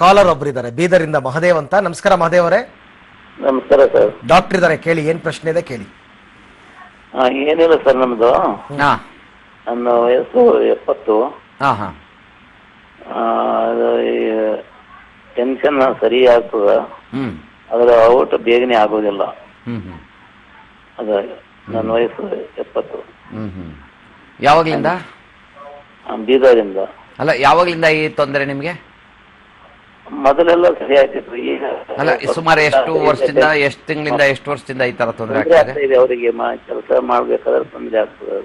Collar ಒಬ್ಬರಿದ್ದಾರೆ ಬೀದರಿಂದ Mahadev ಅಂತ. ನಮಸ್ಕಾರ ಮಹದೇವ್ ಅವರೇ. ನಮಸ್ಕಾರ ಸರ್. ಡಾಕ್ಟರ್ ಇದ್ದಾರೆ, ಕೇಳಿ ಏನ್ ಪ್ರಶ್ನೆ ಇದೆ ಕೇಳಿ. ಏನಿಲ್ಲ ಸರ್, ನಮ್ದು ನನ್ನ ವಯಸ್ಸು 70. ಟೆನ್ಷನ್ ಸರಿ ಆಗ್ತದ, ಅದರ ಔಟ್ ಬೇಗನೆ ಆಗೋದಿಲ್ಲ. ಅದ ನನ್ನ ವಯಸ್ಸು 70. ಯಾವಾಗ್ಲಿಂದ? ಬೀದರಿಂದ. ಅಲ್ಲ, ಯಾವಾಗ್ಲಿಂದ ಈ ತೊಂದರೆ ನಿಮ್ಗೆ? ಮೊದಲೆಲ್ಲ ಸರಿ ಆಗ್ತಿತ್ತು, ಈಗ ಅಲ್ಲ ಸುಮಾರು ಎಷ್ಟು ವರ್ಷದಿಂದ, ಎಷ್ಟು ತಿಂಗಳಿಂದ, ಎಷ್ಟು ವರ್ಷದಿಂದ ಈ ತರ ತೊಂದರೆ ಆಗ್ತದೆ? ಅವರಿಗೆ ಕೆಲಸ ಮಾಡ್ಬೇಕಾದ್ರೆ ತೊಂದರೆ ಆಗ್ತದೆ.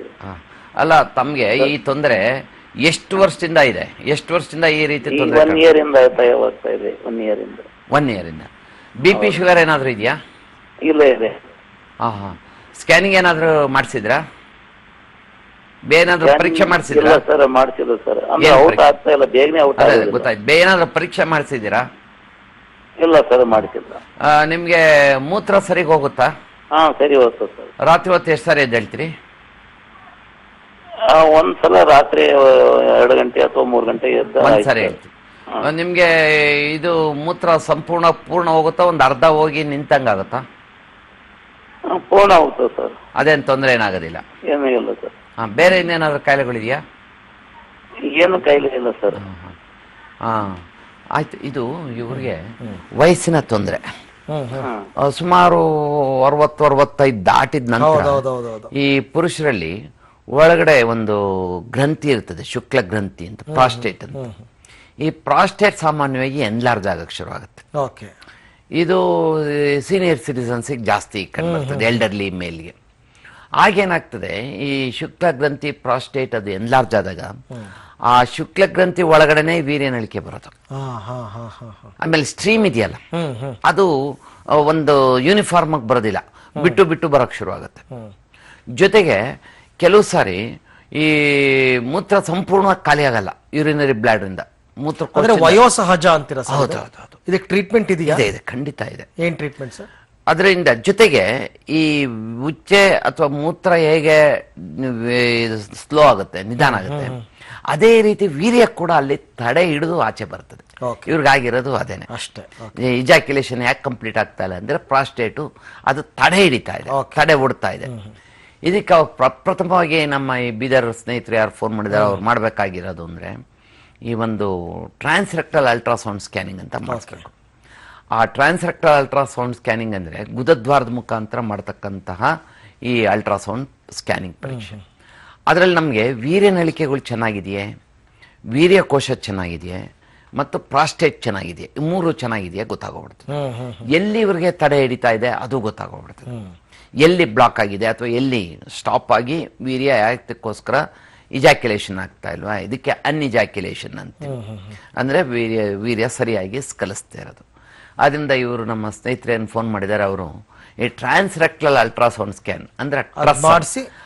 ಅಲ್ಲ, ತಮ್ಗೆ ಈ ತೊಂದರೆ ಎಷ್ಟು ವರ್ಷದಿಂದ ಇದೆ? ಎಷ್ಟು ವರ್ಷದಿಂದ ಈ ರೀತಿ ತೊಂದರೆ? 1 year ಇಂದ ಬರ್ತಾ ಇದೆ. 1 year ಇಂದ. 1 year ಇಂದ. BP ಶುಗರ್ ಏನಾದ್ರು ಇದೆಯಾ? ಇಲ್ಲ, ಇದೆ. ಸ್ಕ್ಯಾನಿಂಗ್ ಏನಾದ್ರು ಮಾಡಿಸಿದ್ರಾ? ಏನಾದ್ರು ಪರೀಕ್ಷೆ ಮಾಡಿಸಿದ್ರಾ? ಸರ್ ಮಾಡಿಸಿಲ್ಲ ಸರ್, ಅಂದ್ರೆ ಔಟ್ ಆಗ್ತಾ ಇಲ್ಲ, ಬೇಗನೆ ಔಟ್ ಆಗಿದೆ. ಗೊತ್ತಾಯ್ತು. ಏನಾದ್ರು ಪರೀಕ್ಷೆ ಮಾಡಿಸಿದ್ದೀರಾ? ಇಲ್ಲ ಸರ್, ಮಾಡಿಸಿಲ್ಲ. ನಿಮ್ಗೆ ಮೂತ್ರ ಸರಿಗೆ ಹೋಗುತ್ತಾ? ಸರಿ ಹೋಗ್ತದೆ ಸರ್. ರಾತ್ರಿ ಹೊತ್ತು ಎಷ್ಟು ಸಾರಿ ಎದ್ದೇಳ್ತೀರಿ? ಒಂದ್ಸಲ ರಾತ್ರಿ 2 ಗಂಟೆ ಅಥವಾ 3 ಗಂಟೆಗೆ ಒಂದ್ಸರಿ ಹೇಳ್ತೀವಿ. ನಿಮ್ಗೆ ಇದು ಮೂತ್ರ ಪೂರ್ಣ ಹೋಗುತ್ತಾ, ಒಂದ್ ಅರ್ಧ ಹೋಗಿ ನಿಂತಂಗಾಗುತ್ತಾ? ಪೂರ್ಣ ಹೋಗ್ತದೆ ಸರ್. ಅದೇನ್ ತೊಂದರೆ ಏನಾಗೋದಿಲ್ಲ? ಏನೂ ಇಲ್ಲ ಸರ್. ಬೇರೆ ಇನ್ನೇನಾದ್ರು ಕಾಯಿಲೆಗಳಿದೆಯಾ? ಏನು ಕಾಯಿಲೆ ಇಲ್ಲ ಸರ್. ಆಯ್ತು. ಇದು ಇವ್ರಿಗೆ ವಯಸ್ಸಿನ ತೊಂದರೆ. ಸುಮಾರು 60-65 ದಾಟಿದ ನಂತರ ಈ ಪುರುಷರಲ್ಲಿ ಒಳಗಡೆ ಒಂದು ಗ್ರಂಥಿ ಇರ್ತದೆ, ಶುಕ್ಲ ಗ್ರಂಥಿ ಅಂತ, ಪ್ರಾಸ್ಟೇಟ್ ಅಂತ. ಈ ಪ್ರಾಸ್ಟೇಟ್ ಸಾಮಾನ್ಯವಾಗಿ ಎನ್ಲಾರ್ಜ್ ಆಗಕ್ಕೆ ಶುರು ಆಗುತ್ತೆ. ಇದು ಸೀನಿಯರ್ ಸಿಟಿಸನ್ಸಿಗೆ ಜಾಸ್ತಿ ಕಂಡುಬರ್ತದೆ, ಎಲ್ಡರ್ಲಿ ಮೇಲ್ಗೆ. ಆಗೇನಾಗ್ತದೆ, ಈ ಶುಕ್ಲ ಗ್ರಂಥಿ ಪ್ರಾಸ್ಟೇಟ್ ಅದು ಎನ್ಲಾರ್ಜ್ ಆದಾಗ ಆ ಶುಕ್ಲ ಗ್ರಂಥಿ ಒಳಗಡೆನೆ ವೀರ್ಯನಳಿಕೆ ಬರೋದು. ಆಮೇಲೆ ಸ್ಟ್ರೀಮ್ ಇದೆಯಲ್ಲ, ಅದು ಒಂದು ಯೂನಿಫಾರ್ಮ್ ಆಗಿ ಬರೋದಿಲ್ಲ, ಬಿಟ್ಟು ಬಿಟ್ಟು ಬರೋಕ್ ಶುರು ಆಗುತ್ತೆ. ಜೊತೆಗೆ ಕೆಲವು ಸಾರಿ ಈ ಮೂತ್ರ ಸಂಪೂರ್ಣವಾಗಿ ಖಾಲಿ ಆಗಲ್ಲ, ಯೂರಿನರಿ ಬ್ಲಾಡರ್ ಇಂದ. ಮೂತ್ರ ವಯೋಸಹಜ ಅಂತೀರಾ? ಇದಕ್ಕೆ ಟ್ರೀಟ್ಮೆಂಟ್ ಇದೆಯಾ? ಇದೆ, ಖಂಡಿತ ಇದೆ. ಏನ್ ಟ್ರೀಟ್ಮೆಂಟ್ ಸರ್? ಅದರಿಂದ ಜೊತೆಗೆ ಈ ಉಚ್ಚೆ ಅಥವಾ ಮೂತ್ರ ಹೇಗೆ ಸ್ಲೋ ಆಗುತ್ತೆ, ನಿಧಾನ ಆಗುತ್ತೆ, ಅದೇ ರೀತಿ ವೀರ್ಯ ಕೂಡ ಅಲ್ಲಿ ತಡೆ ಹಿಡಿದು ಆಚೆ ಬರ್ತದೆ. ಇವ್ರಿಗಾಗಿರೋದು ಅದೇನೆ ಅಷ್ಟೇ. ಇಜಾಕ್ಯುಲೇಷನ್ ಯಾಕೆ ಕಂಪ್ಲೀಟ್ ಆಗ್ತಾ ಇಲ್ಲ ಅಂದ್ರೆ ಪ್ರಾಸ್ಟೇಟು ಅದು ತಡೆ ಹಿಡಿತಾ ಇದೆ, ತಡೆ ಓಡ್ತಾ ಇದೆ. ಇದಕ್ಕೆ ಪ್ರಪ್ರಥಮವಾಗಿ ನಮ್ಮ ಈ ಬೀದರ್ ಸ್ನೇಹಿತರು ಯಾರು ಫೋನ್ ಮಾಡಿದಾರೆ ಅವ್ರು ಮಾಡ್ಬೇಕಾಗಿರೋದು ಅಂದ್ರೆ ಈ ಒಂದು ಟ್ರಾನ್ಸ್ರೆಕ್ಟಲ್ ಅಲ್ಟ್ರಾಸೌಂಡ್ ಸ್ಕ್ಯಾನಿಂಗ್ ಅಂತ ಮಾಡಿಸ್ಬೇಕು. ಆ ಟ್ರಾನ್ಸ್ರೆಕ್ಟಲ್ ಅಲ್ಟ್ರಾಸೌಂಡ್ ಸ್ಕ್ಯಾನಿಂಗ್ ಅಂದ್ರೆ ಗುದದ್ವಾರದ ಮುಖಾಂತರ ಮಾಡತಕ್ಕಂತಹ ಈ ಅಲ್ಟ್ರಾಸೌಂಡ್ ಸ್ಕ್ಯಾನಿಂಗ್ ಪರೀಕ್ಷೆ. ಅದರಲ್ಲಿ ನಮಗೆ ವೀರ್ಯನಳಿಕೆಗಳು ಚೆನ್ನಾಗಿದೆಯೇ, ವೀರ್ಯಕೋಶ ಚೆನ್ನಾಗಿದೆಯೇ ಮತ್ತು ಪ್ರಾಸ್ಟೇಟ್ ಚೆನ್ನಾಗಿದೆಯೇ, ಈ 3 ಚೆನ್ನಾಗಿದೆಯಾ ಗೊತ್ತಾಗೋಗ್ಬಿಡ್ತದೆ. ಎಲ್ಲಿ ಇವ್ರಿಗೆ ತಡೆ ಹಿಡಿತಾ ಇದೆ ಅದು ಗೊತ್ತಾಗೋಗ್ಬಿಡ್ತದೆ. ಎಲ್ಲಿ ಬ್ಲಾಕ್ ಆಗಿದೆ ಅಥವಾ ಎಲ್ಲಿ ಸ್ಟಾಪ್ ಆಗಿ ವೀರ್ಯ ಯಾತಕ್ಕೋಸ್ಕರ ಇಜಾಕ್ಯುಲೇಷನ್ ಆಗ್ತಾ ಇಲ್ವಾ, ಇದಕ್ಕೆ ಅನ್ಇಜಾಕ್ಯುಲೇಷನ್ ಅಂತ. ಅಂದ್ರೆ ವೀರ್ಯ ಸರಿಯಾಗಿ ಸ್ಕಲಿಸ್ತಾ ಇರೋದು. ಆದ್ರಿಂದ ಇವರು ನಮ್ಮ ಸ್ನೇಹಿತರೇನು ಫೋನ್ ಮಾಡಿದ್ದಾರೆ, ಅವರು ಈ ಟ್ರಾನ್ಸ್ರೆಕ್ಟಲ್ ಅಲ್ಟ್ರಾಸೌಂಡ್ ಸ್ಕ್ಯಾನ್ ಅಂದ್ರೆ